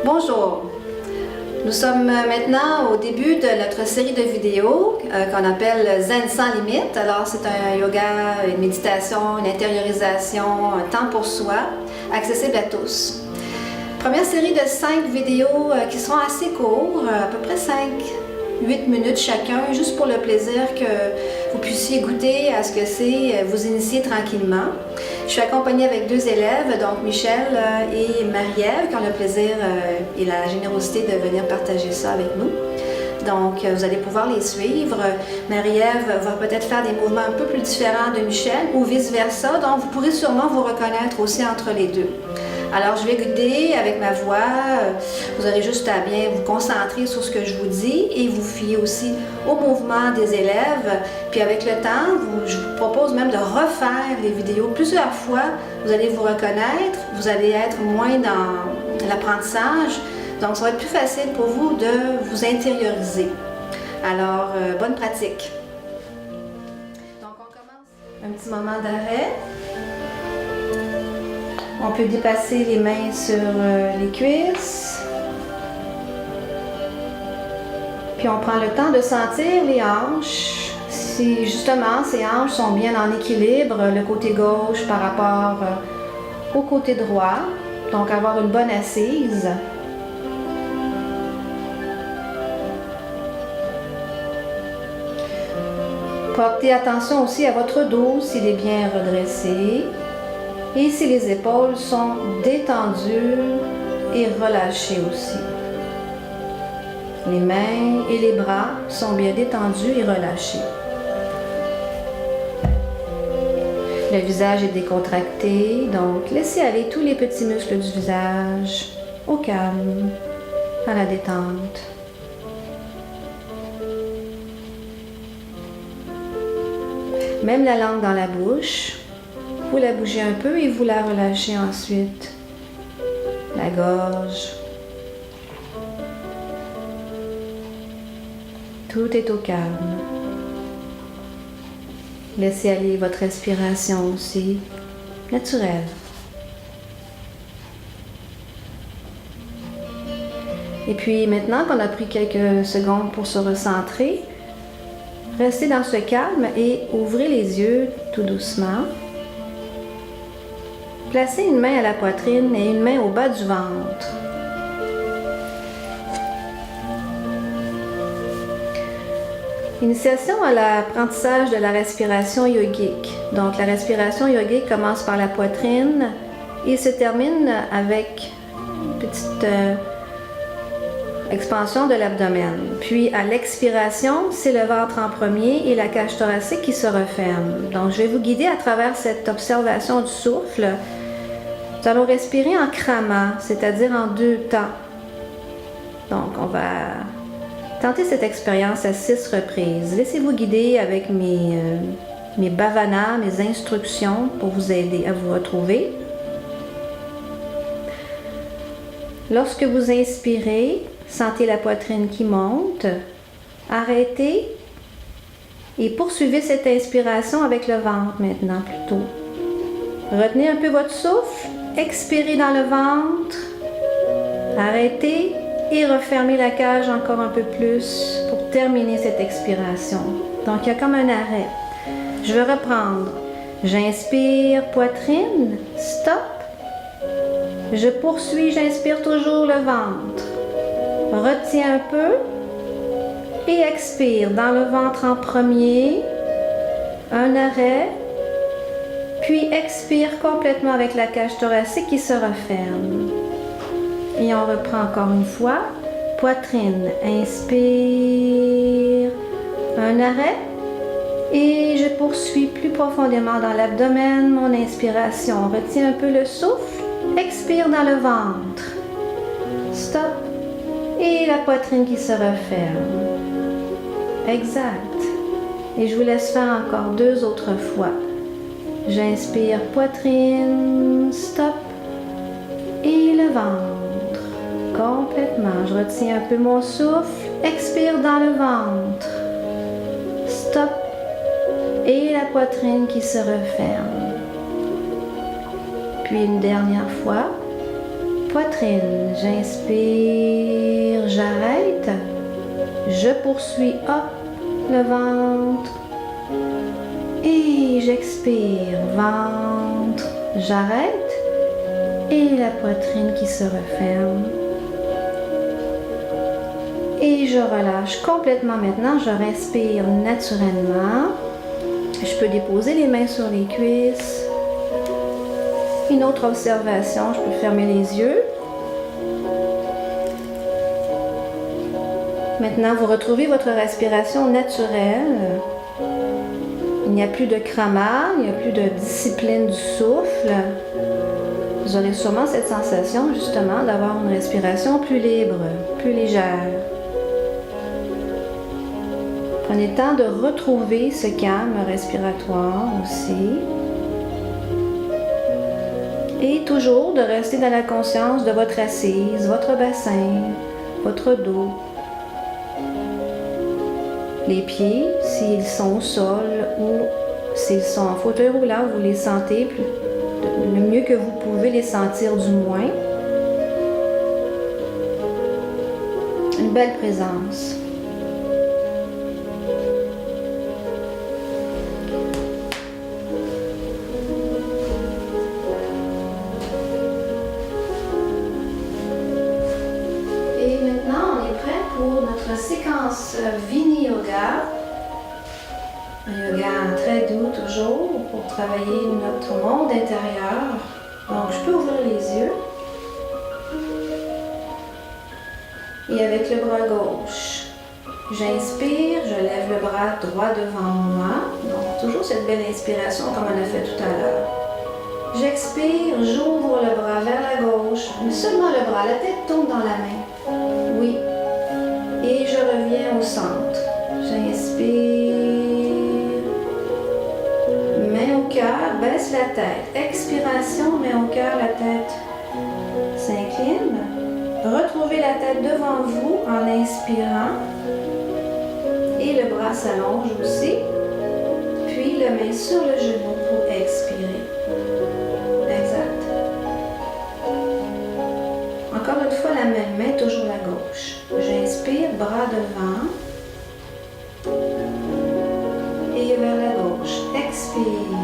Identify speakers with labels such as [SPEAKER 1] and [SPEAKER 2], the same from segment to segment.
[SPEAKER 1] Bonjour, nous sommes maintenant au début de notre série de vidéos qu'on appelle Zen sans limite. Alors c'est un yoga, une méditation, une intériorisation, un temps pour soi, accessible à tous. Première série de 5 vidéos qui seront assez courtes, à peu près 5-8 minutes chacun, juste pour le plaisir que vous puissiez goûter à ce que c'est, vous initier tranquillement. Je suis accompagnée avec 2 élèves, donc Michel et Marie-Ève, qui ont le plaisir et la générosité de venir partager ça avec nous. Donc, vous allez pouvoir les suivre. Marie-Ève va peut-être faire des mouvements un peu plus différents de Michel ou vice-versa, donc vous pourrez sûrement vous reconnaître aussi entre les deux. Alors, je vais guider avec ma voix. Vous aurez juste à bien vous concentrer sur ce que je vous dis et vous fier aussi au mouvement des élèves. Puis avec le temps, je vous propose même de refaire les vidéos plusieurs fois. Vous allez vous reconnaître, vous allez être moins dans l'apprentissage. Donc, ça va être plus facile pour vous de vous intérioriser. Alors, bonne pratique. Donc, on commence un petit moment d'arrêt. On peut dépasser les mains sur les cuisses. Puis on prend le temps de sentir les hanches. Si justement ces hanches sont bien en équilibre, le côté gauche par rapport au côté droit. Donc avoir une bonne assise. Portez attention aussi à votre dos s'il est bien redressé. Et si les épaules sont détendues et relâchées aussi. Les mains et les bras sont bien détendus et relâchés. Le visage est décontracté, donc laissez aller tous les petits muscles du visage au calme, à la détente. Même la langue dans la bouche. Vous la bougez un peu et vous la relâchez ensuite. La gorge. Tout est au calme. Laissez aller votre respiration aussi, naturelle. Et puis maintenant qu'on a pris quelques secondes pour se recentrer, restez dans ce calme et ouvrez les yeux tout doucement. Placez une main à la poitrine et une main au bas du ventre. Initiation à l'apprentissage de la respiration yogique. Donc la respiration yogique commence par la poitrine et se termine avec une petite expansion de l'abdomen. Puis à l'expiration, c'est le ventre en premier et la cage thoracique qui se referme. Donc je vais vous guider à travers cette observation du souffle. Nous allons respirer en cramant, c'est-à-dire en 2 temps. Donc, on va tenter cette expérience à 6 reprises. Laissez-vous guider avec mes bhavanas, mes instructions pour vous aider à vous retrouver. Lorsque vous inspirez, sentez la poitrine qui monte. Arrêtez et poursuivez cette inspiration avec le ventre maintenant plutôt. Retenez un peu votre souffle. Expirez dans le ventre, arrêtez et refermez la cage encore un peu plus pour terminer cette expiration. Donc il y a comme un arrêt. Je vais reprendre. J'inspire, poitrine, stop. Je poursuis, j'inspire toujours le ventre. Retiens un peu et expire dans le ventre en premier. Un arrêt. Puis expire complètement avec la cage thoracique qui se referme. Et on reprend encore une fois. Poitrine, inspire, un arrêt. Et je poursuis plus profondément dans l'abdomen mon inspiration. Retiens un peu le souffle. Expire dans le ventre. Stop. Et la poitrine qui se referme. Exact. Et je vous laisse faire encore 2 autres fois. J'inspire poitrine, stop, et le ventre, complètement. Je retiens un peu mon souffle, expire dans le ventre, stop, et la poitrine qui se referme. Puis une dernière fois, Poitrine, j'inspire, j'arrête. Je poursuis, hop, le ventre. Et j'expire, ventre, j'arrête. Et la poitrine qui se referme. Et je relâche complètement maintenant. Je respire naturellement. Je peux déposer les mains sur les cuisses. Une autre observation, je peux fermer les yeux. Maintenant, vous retrouvez votre respiration naturelle. Il n'y a plus de cramage, il n'y a plus de discipline du souffle. Vous aurez sûrement cette sensation justement d'avoir une respiration plus libre, plus légère. Prenez le temps de retrouver ce calme respiratoire aussi. Et toujours de rester dans la conscience de votre assise, votre bassin, votre dos. Les pieds, s'ils sont au sol ou s'ils sont en fauteuil roulant, vous les sentez le mieux que vous pouvez les sentir du moins. Une belle présence. Et maintenant, on est prêt pour notre séquence Vini Yoga. Un yoga très doux toujours pour travailler notre monde intérieur. Donc, je peux ouvrir les yeux. Et avec le bras gauche, j'inspire, je lève le bras droit devant moi. Donc, toujours cette belle inspiration comme on a fait tout à l'heure. J'expire, j'ouvre le bras vers la gauche, mais seulement le bras, la tête tourne dans la main. Oui. Et je reviens au centre. J'inspire. Main au cœur, baisse la tête. Expiration, main au cœur, la tête s'incline. Retrouvez la tête devant vous en inspirant. Et le bras s'allonge aussi. Puis la main sur le genou pour expirer. Exact. Encore une fois, la même main, toujours la gauche. J'inspire, bras devant. Et vers la gauche. Expire.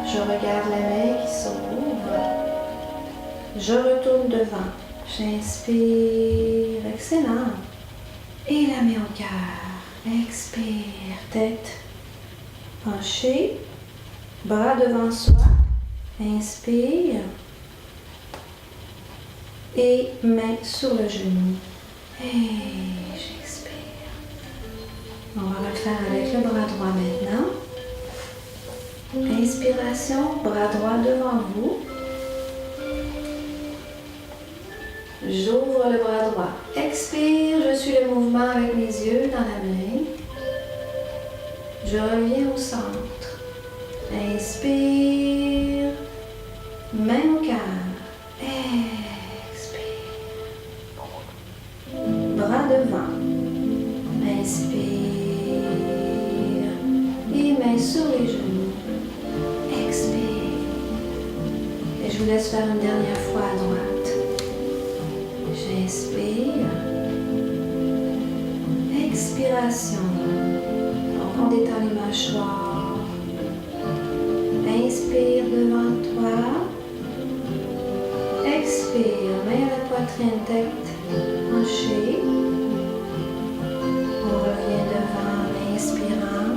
[SPEAKER 1] Je regarde la main qui s'ouvre. Je retourne devant. J'inspire. Excellent. Et la main au cœur. Expire. Tête penchée. Bras devant soi. Inspire. Et main sur le genou. Et j'expire. On va le faire avec le bras droit maintenant. Inspiration, bras droit devant vous. J'ouvre le bras droit. Expire, je suis le mouvement avec mes yeux dans la main. Je reviens au centre. Inspire. Main au cœur. Expire. Bras devant. Inspire. Et main sur les genoux. Expire. Et je vous laisse faire une dernière fois à droite. J'inspire. Expiration. Donc on détend les mâchoires. Inspire devant toi. Expire. Main à la poitrine, tête penchée. On revient devant en inspirant.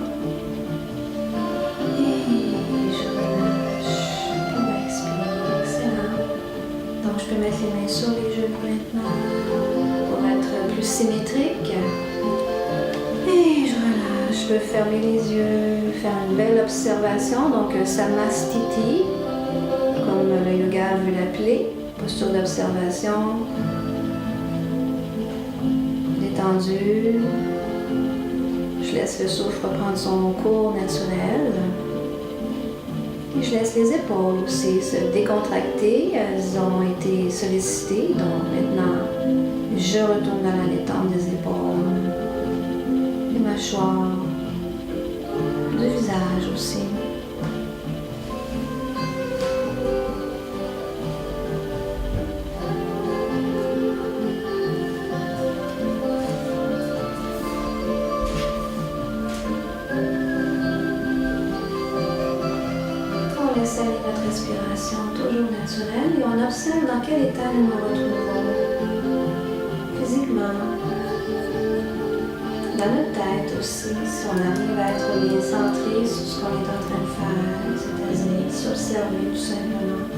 [SPEAKER 1] Et je relâche. On expire. Excellent. Donc je peux mettre les mains sur les genoux maintenant pour être plus symétrique. Et je relâche. Je peux fermer les yeux, faire une belle observation. Donc Samastiti, comme le yoga veut l'appeler. Posture d'observation. Détendu. Je laisse le souffle reprendre son cours naturel. Et je laisse les épaules aussi se décontracter. Elles ont été sollicitées. Donc maintenant, je retourne dans la détente des épaules. Les mâchoires. Du visage aussi. respiration toujours naturelle et on observe dans quel état nous nous retrouvons physiquement. Dans notre tête aussi, si on arrive à être bien centré sur ce qu'on est en train de faire, c'est-à-dire s'observer tout simplement.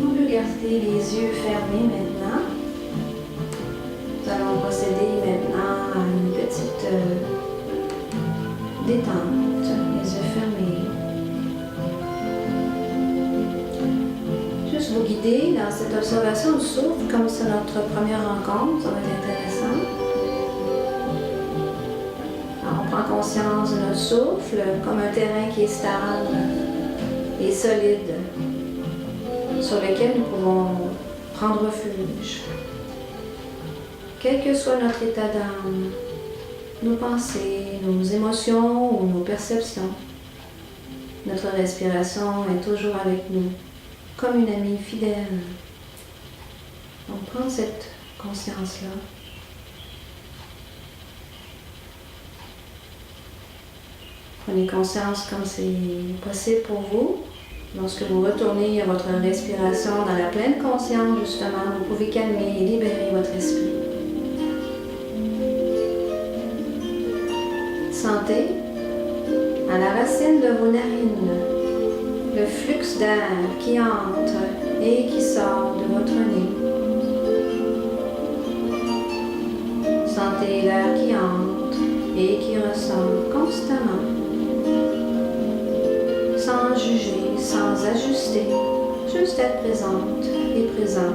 [SPEAKER 1] On peut garder les yeux fermés maintenant. Nous allons procéder maintenant à une petite détente, les yeux fermés. Juste vous guider dans cette observation du souffle, comme c'est notre première rencontre, ça va être intéressant. Alors, on prend conscience de notre souffle comme un terrain qui est stable et solide, sur lequel nous pouvons prendre refuge. Quel que soit notre état d'âme, nos pensées, nos émotions ou nos perceptions, notre respiration est toujours avec nous, comme une amie fidèle. Donc, prends cette conscience-là. Prenez conscience comme c'est possible pour vous. Lorsque vous retournez à votre respiration dans la pleine conscience, justement, vous pouvez calmer et libérer votre esprit. Sentez à la racine de vos narines le flux d'air qui entre et qui sort de votre nez. Sentez l'air qui entre et qui ressort constamment, sans juger, sans ajuster, juste être présente et présent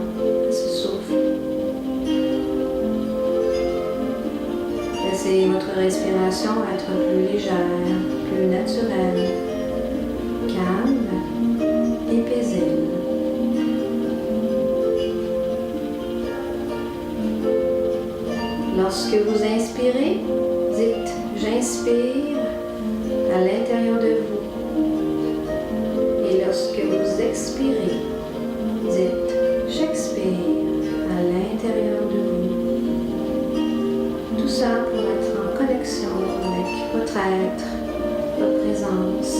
[SPEAKER 1] à ce souffle. Laissez votre respiration être plus légère, plus naturelle, calme et paisible. Lorsque vous inspirez, dites « j'inspire » à l'intérieur de vous. Et lorsque vous expirez, dites « j'expire » à l'intérieur de vous. Tout ça pour être en connexion avec votre être, votre présence.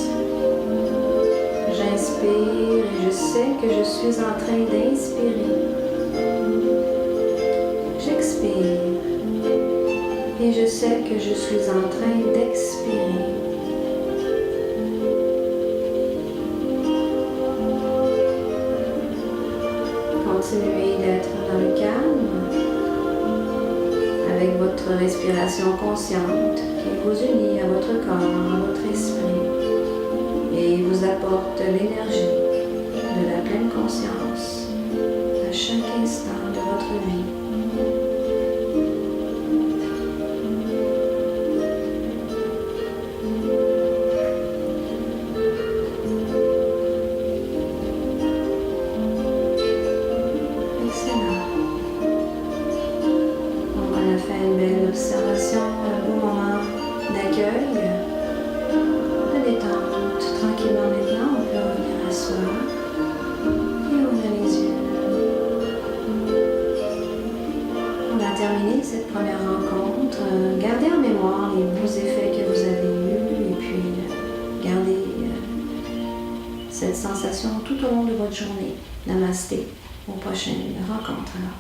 [SPEAKER 1] J'inspire et je sais que je suis en train d'inspirer. J'expire et je sais que je suis en train d'expirer. Continuez d'être dans le calme avec votre respiration consciente qui vous unit à votre corps, à votre esprit et vous apporte l'énergie de la pleine conscience à chaque instant de votre vie. Observation, un beau moment d'accueil, de détente. Tranquillement maintenant, on peut revenir à soi et ouvrir les yeux. On a terminé cette première rencontre. Gardez en mémoire les beaux effets que vous avez eus et puis gardez cette sensation tout au long de votre journée. Namasté. Aux prochaines rencontres alors.